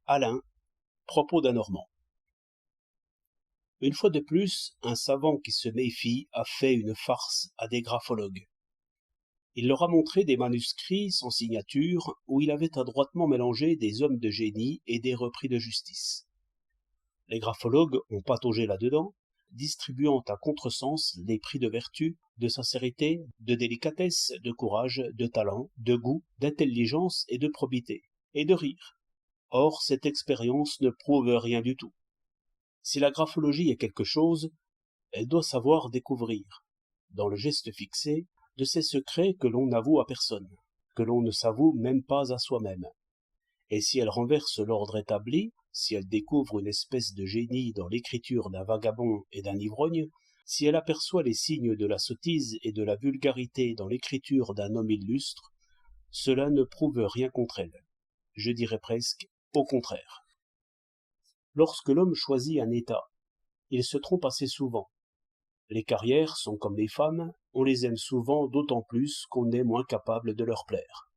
Alain, propos d'un Normand. Une fois de plus, un savant qui se méfie a fait une farce à des graphologues. Il leur a montré des manuscrits sans signature où il avait adroitement mélangé des hommes de génie et des repris de justice. Les graphologues ont pataugé là-dedans, distribuant à contresens les prix de vertu, de sincérité, de délicatesse, de courage, de talent, de goût, d'intelligence et de probité, et de rire. Or, cette expérience ne prouve rien du tout. Si la graphologie est quelque chose, elle doit savoir découvrir, dans le geste fixé, de ces secrets que l'on n'avoue à personne, que l'on ne s'avoue même pas à soi-même. Et si elle renverse l'ordre établi, si elle découvre une espèce de génie dans l'écriture d'un vagabond et d'un ivrogne, si elle aperçoit les signes de la sottise et de la vulgarité dans l'écriture d'un homme illustre, cela ne prouve rien contre elle. Je dirais presque au contraire. Lorsque l'homme choisit un état, il se trompe assez souvent. Les carrières sont comme les femmes, on les aime souvent d'autant plus qu'on est moins capable de leur plaire.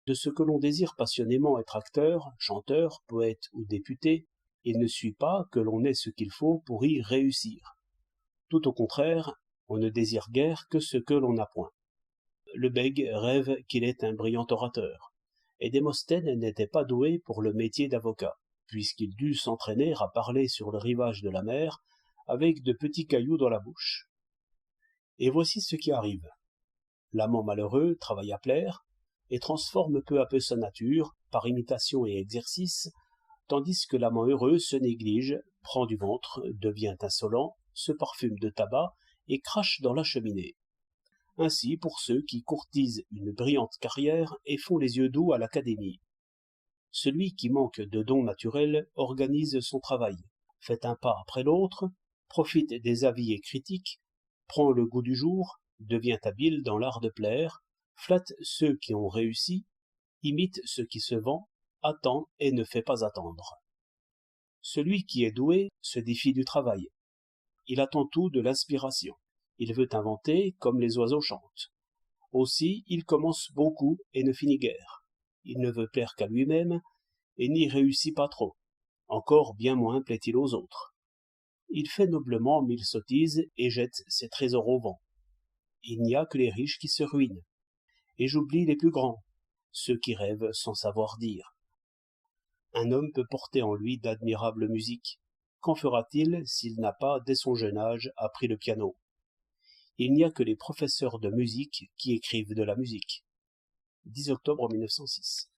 De ce que l'on désire passionnément être acteur, chanteur, poète ou député, il ne suit pas que l'on ait ce qu'il faut pour y réussir. Tout au contraire, on ne désire guère que ce que l'on n'a point. Le bègue rêve qu'il est un brillant orateur, et Démosthène n'était pas doué pour le métier d'avocat, puisqu'il dut s'entraîner à parler sur le rivage de la mer avec de petits cailloux dans la bouche. Et voici ce qui arrive. L'amant malheureux travaille à plaire, et transforme peu à peu sa nature, par imitation et exercice, tandis que l'amant heureux se néglige, prend du ventre, devient insolent, se parfume de tabac et crache dans la cheminée. Ainsi pour ceux qui courtisent une brillante carrière et font les yeux doux à l'académie. Celui qui manque de dons naturels organise son travail, fait un pas après l'autre, profite des avis et critiques, prend le goût du jour, devient habile dans l'art de plaire, flatte ceux qui ont réussi, imite ce qui se vend, attend et ne fait pas attendre. Celui qui est doué se défie du travail. Il attend tout de l'inspiration. Il veut inventer comme les oiseaux chantent. Aussi, il commence beaucoup et ne finit guère. Il ne veut plaire qu'à lui-même et n'y réussit pas trop. Encore bien moins plaît-il aux autres. Il fait noblement 1000 sottises et jette ses trésors au vent. Il n'y a que les riches qui se ruinent. Et j'oublie les plus grands, ceux qui rêvent sans savoir dire. Un homme peut porter en lui d'admirables musiques. Qu'en fera-t-il s'il n'a pas, dès son jeune âge, appris le piano? Il n'y a que les professeurs de musique qui écrivent de la musique. 10 octobre 1906.